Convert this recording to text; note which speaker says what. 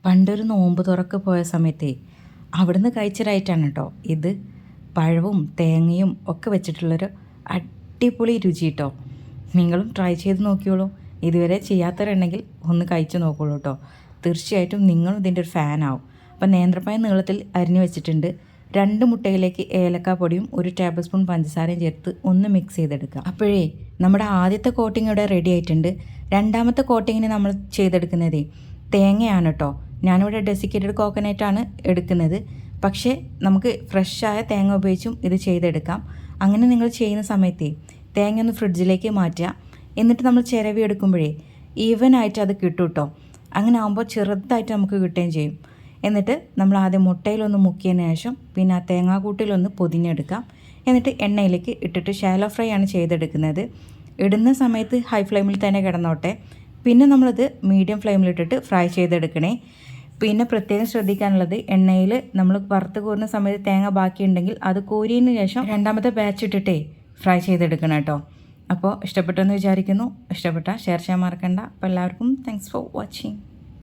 Speaker 1: പണ്ടൊരു നോമ്പ് തുറക്ക് പോയ സമയത്തെ അവിടുന്ന് കഴിച്ചൊരൈറ്റാണ് കേട്ടോ ഇത്. പഴവും തേങ്ങയും ഒക്കെ വെച്ചിട്ടുള്ളൊരു അടിപൊളി രുചി കേട്ടോ. നിങ്ങളും ട്രൈ ചെയ്ത് നോക്കിയോളൂ. ഇതുവരെ ചെയ്യാത്തവരുണ്ടെങ്കിൽ ഒന്ന് കഴിച്ച് നോക്കുള്ളൂ കേട്ടോ. തീർച്ചയായിട്ടും നിങ്ങളും ഇതിൻ്റെ ഒരു ഫാനാവും. അപ്പം നേന്ത്രപ്പഴം നീളത്തിൽ അരിഞ്ഞു വെച്ചിട്ടുണ്ട്. 2 മുട്ടയിലേക്ക് ഏലക്കാപ്പൊടിയും 1 ടേബിൾ സ്പൂൺ പഞ്ചസാരയും ചേർത്ത് ഒന്ന് മിക്സ് ചെയ്തെടുക്കുക. അപ്പോഴേ നമ്മുടെ ആദ്യത്തെ കോട്ടിങ് ഇവിടെ റെഡി ആയിട്ടുണ്ട്. രണ്ടാമത്തെ കോട്ടിങ്ങിന് നമ്മൾ ചെയ്തെടുക്കുന്നത് തേങ്ങയാണ് കേട്ടോ. ഞാനിവിടെ ഡെസിക്കേറ്റഡ് കോക്കനട്ടാണ് എടുക്കുന്നത്. പക്ഷേ നമുക്ക് ഫ്രഷായ തേങ്ങ ഉപയോഗിച്ചും ഇത് ചെയ്തെടുക്കാം. അങ്ങനെ നിങ്ങൾ ചെയ്യുന്ന സമയത്ത് തേങ്ങ ഒന്ന് ഫ്രിഡ്ജിലേക്ക് മാറ്റുക. എന്നിട്ട് നമ്മൾ ചിരവി എടുക്കുമ്പോഴേ ഈവനായിട്ട് അത് കിട്ടും കേട്ടോ. അങ്ങനെ ആകുമ്പോൾ ചെറുതായിട്ട് നമുക്ക് കിട്ടുകയും ചെയ്യും. എന്നിട്ട് നമ്മൾ ആദ്യം മുട്ടയിലൊന്ന് മുക്കിയതിന് ശേഷം പിന്നെ ആ തേങ്ങാക്കൂട്ടിലൊന്ന് പൊതിഞ്ഞെടുക്കാം. എന്നിട്ട് എണ്ണയിലേക്ക് ഇട്ടിട്ട് ഷാലോ ഫ്രൈ ആണ് ചെയ്തെടുക്കുന്നത്. ഇടുന്ന സമയത്ത് ഹൈ ഫ്ലെയിമിൽ തന്നെ കിടന്നോട്ടെ. പിന്നെ നമ്മളത് മീഡിയം ഫ്ലെയിമിലിട്ടിട്ട് ഫ്രൈ ചെയ്തെടുക്കണേ. പിന്നെ പ്രത്യേകം ശ്രദ്ധിക്കാനുള്ളത്, എണ്ണയിൽ നമ്മൾ വറുത്ത് കോരുന്ന സമയത്ത് തേങ്ങ ബാക്കിയുണ്ടെങ്കിൽ അത് കോരിയതിന് ശേഷം രണ്ടാമത്തെ ബാച്ച് ഇട്ടിട്ടേ ഫ്രൈ ചെയ്തെടുക്കണം കേട്ടോ. അപ്പോൾ ഇഷ്ടപ്പെട്ടെന്ന് വിചാരിക്കുന്നു. ഇഷ്ടപ്പെട്ടാൽ ഷെയർ ചെയ്യാൻ മറക്കണ്ട. അപ്പോൾ എല്ലാവർക്കും താങ്ക്സ് ഫോർ വാച്ചിങ്.